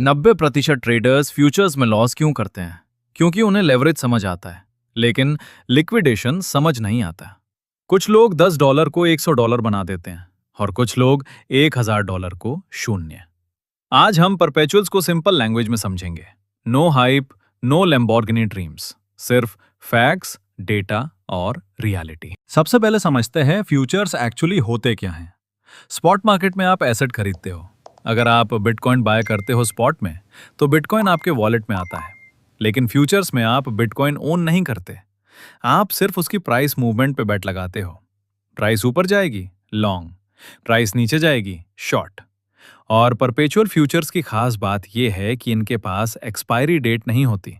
90% traders futures में loss क्यों करते हैं? क्योंकि उन्हें लेवरेज समझ आता है, लेकिन लिक्विडेशन समझ नहीं आता। कुछ लोग $10 को $100 बना देते हैं और कुछ लोग $1000 को शून्य। आज हम परपेचुअल्स को सिंपल लैंग्वेज में समझेंगे। No hype, no Lamborghini dreams, सिर्फ फैक्ट्स, डेटा और रियलिटी। सबसे पहले समझते हैं फ्यूचर्स एक्चुअली होते क्या हैं। स्पॉट मार्केट में आप एसेट खरीदते हो। अगर आप बिटकॉइन बाय करते हो स्पॉट में, तो बिटकॉइन आपके वॉलेट में आता है। लेकिन फ्यूचर्स में आप बिटकॉइन ओन नहीं करते, आप सिर्फ उसकी प्राइस मूवमेंट पे बेट लगाते हो। प्राइस ऊपर जाएगी लॉन्ग, प्राइस नीचे जाएगी शॉर्ट। और परपेचुअल फ्यूचर्स की खास बात यह है कि इनके पास एक्सपायरी डेट नहीं होती,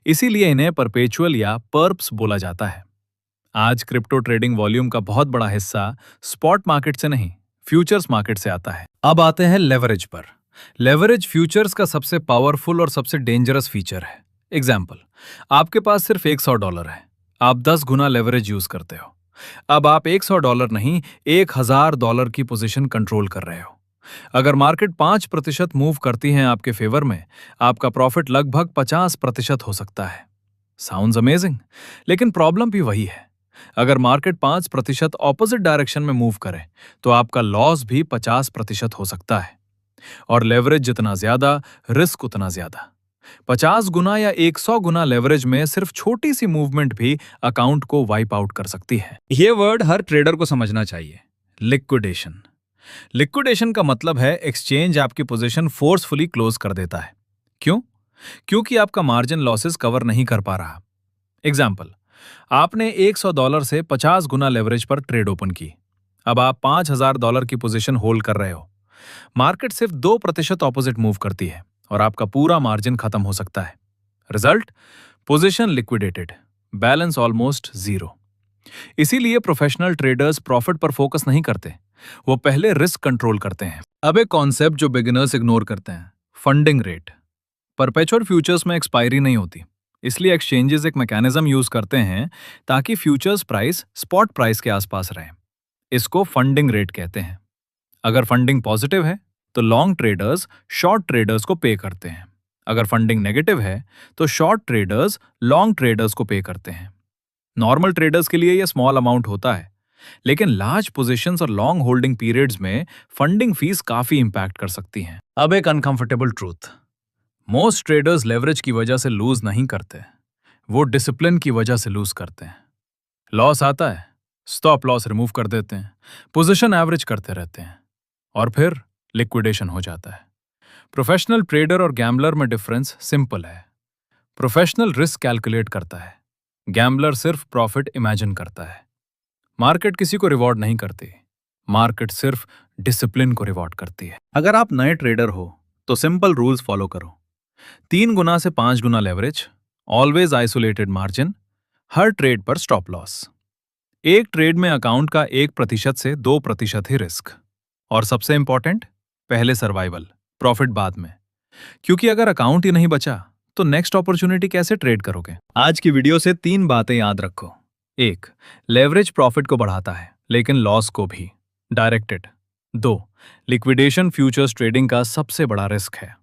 इसीलिए इन्हें परपेचुअल या पर्प्स बोला जाता है। आज क्रिप्टो ट्रेडिंग वॉल्यूम का बहुत बड़ा हिस्सा स्पॉट मार्केट से नहीं, फ्यूचर्स मार्केट से आता है। अब आते हैं लेवरेज पर। लेवरेज फ्यूचर्स का सबसे पावरफुल और सबसे डेंजरस फीचर है। एग्जाम्पल, आपके पास सिर्फ $100 है, आप 10 गुना लेवरेज यूज करते हो। अब आप $100 नहीं, $1000 की पोजीशन कंट्रोल कर रहे हो। अगर मार्केट 5% मूव करती है आपके फेवर में, आपका प्रॉफिट लगभग 50% हो सकता है। साउंड्स अमेजिंग, लेकिन प्रॉब्लम भी वही है। अगर मार्केट 5% ऑपोजिट डायरेक्शन में मूव करे, तो आपका लॉस भी 50% हो सकता है। और लेवरेज जितना ज्यादा, रिस्क उतना ज्यादा। 50 गुना या 100 गुना लेवरेज में सिर्फ छोटी सी मूवमेंट भी अकाउंट को वाइप आउट कर सकती है। यह वर्ड हर ट्रेडर को समझना चाहिए। लिक्विडेशन। लिक्विडेशन का मतलब है एक्सचेंज आपकी पोजीशन फोर्सफुली क्लोज कर देता है। क्यों? क्योंकि आपका मार्जिन लॉसेस कवर नहीं कर पा रहा। एग्जाम्पल, आपने $100 से 50 गुना लेवरेज पर ट्रेड ओपन की। अब आप $5000 की पोजीशन होल्ड कर रहे हो। मार्केट सिर्फ 2% ऑपोजिट मूव करती है और आपका पूरा मार्जिन खत्म हो सकता है। Result, position liquidated, balance almost zero. इसीलिए प्रोफेशनल ट्रेडर्स प्रॉफिट पर फोकस नहीं करते, वो पहले रिस्क कंट्रोल करते हैं। अब एक कॉन्सेप्ट जो बिगिनर्स इग्नोर करते हैं, फंडिंग रेट। परपेचुअल फ्यूचर्स में एक्सपायरी नहीं होती, इसलिए एक्सचेंजेस एक मैकेनिज्म यूज करते हैं ताकि फ्यूचर्स प्राइस स्पॉट प्राइस के आसपास रहे। इसको फंडिंग रेट कहते हैं। अगर फंडिंग पॉजिटिव है, तो लॉन्ग ट्रेडर्स शॉर्ट ट्रेडर्स को पे करते हैं। अगर फंडिंग नेगेटिव है, तो शॉर्ट ट्रेडर्स लॉन्ग ट्रेडर्स को पे करते हैं। नॉर्मल ट्रेडर्स के लिए यह स्मॉल अमाउंट होता है, लेकिन लार्ज पोजीशंस और लॉन्ग होल्डिंग पीरियड्स में फंडिंग फीस काफी इंपैक्ट कर सकती हैं। अब एक uncomfortable truth, most traders leverage की वजह से लूज नहीं करते, वो डिसिप्लिन की वजह से लूज करते हैं। लॉस आता है, स्टॉप लॉस रिमूव कर देते हैं, पोजीशन एवरेज करते रहते हैं और फिर लिक्विडेशन हो जाता है। प्रोफेशनल ट्रेडर और गैम्बलर में डिफरेंस सिंपल है। प्रोफेशनल रिस्क कैलकुलेट करता है, गैम्बलर सिर्फ प्रॉफिट इमेजिन करता है। मार्केट किसी को रिवॉर्ड नहीं करती, मार्केट सिर्फ डिसिप्लिन को रिवॉर्ड करती है। अगर आप नए ट्रेडर हो, तो सिंपल रूल्स फॉलो करो। 3 गुना से 5 गुना लेवरेज, ऑलवेज आइसोलेटेड मार्जिन, हर ट्रेड पर स्टॉप लॉस। एक ट्रेड में अकाउंट का 1% से 2% ही रिस्क। और सबसे इंपॉर्टेंट, पहले सर्वाइवल, प्रॉफिट बाद में। क्योंकि अगर अकाउंट ही नहीं बचा, तो नेक्स्ट अपॉर्चुनिटी कैसे ट्रेड करोगे? आज की वीडियो से 3 बातें याद रखो। 1. लेवरेज प्रॉफिट को बढ़ाता है, लेकिन लॉस को भी, डायरेक्टेड। 2. लिक्विडेशन फ्यूचर्स ट्रेडिंग का सबसे बड़ा रिस्क है।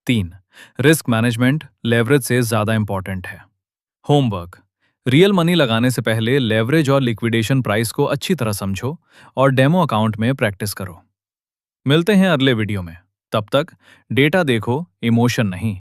3. रिस्क मैनेजमेंट लेवरेज से ज्यादा इंपॉर्टेंट है। होमवर्क, रियल मनी लगाने से पहले लेवरेज और लिक्विडेशन प्राइस को अच्छी तरह समझो और डेमो अकाउंट में प्रैक्टिस करो। मिलते हैं अगले वीडियो में। तब तक डेटा देखो, इमोशन नहीं।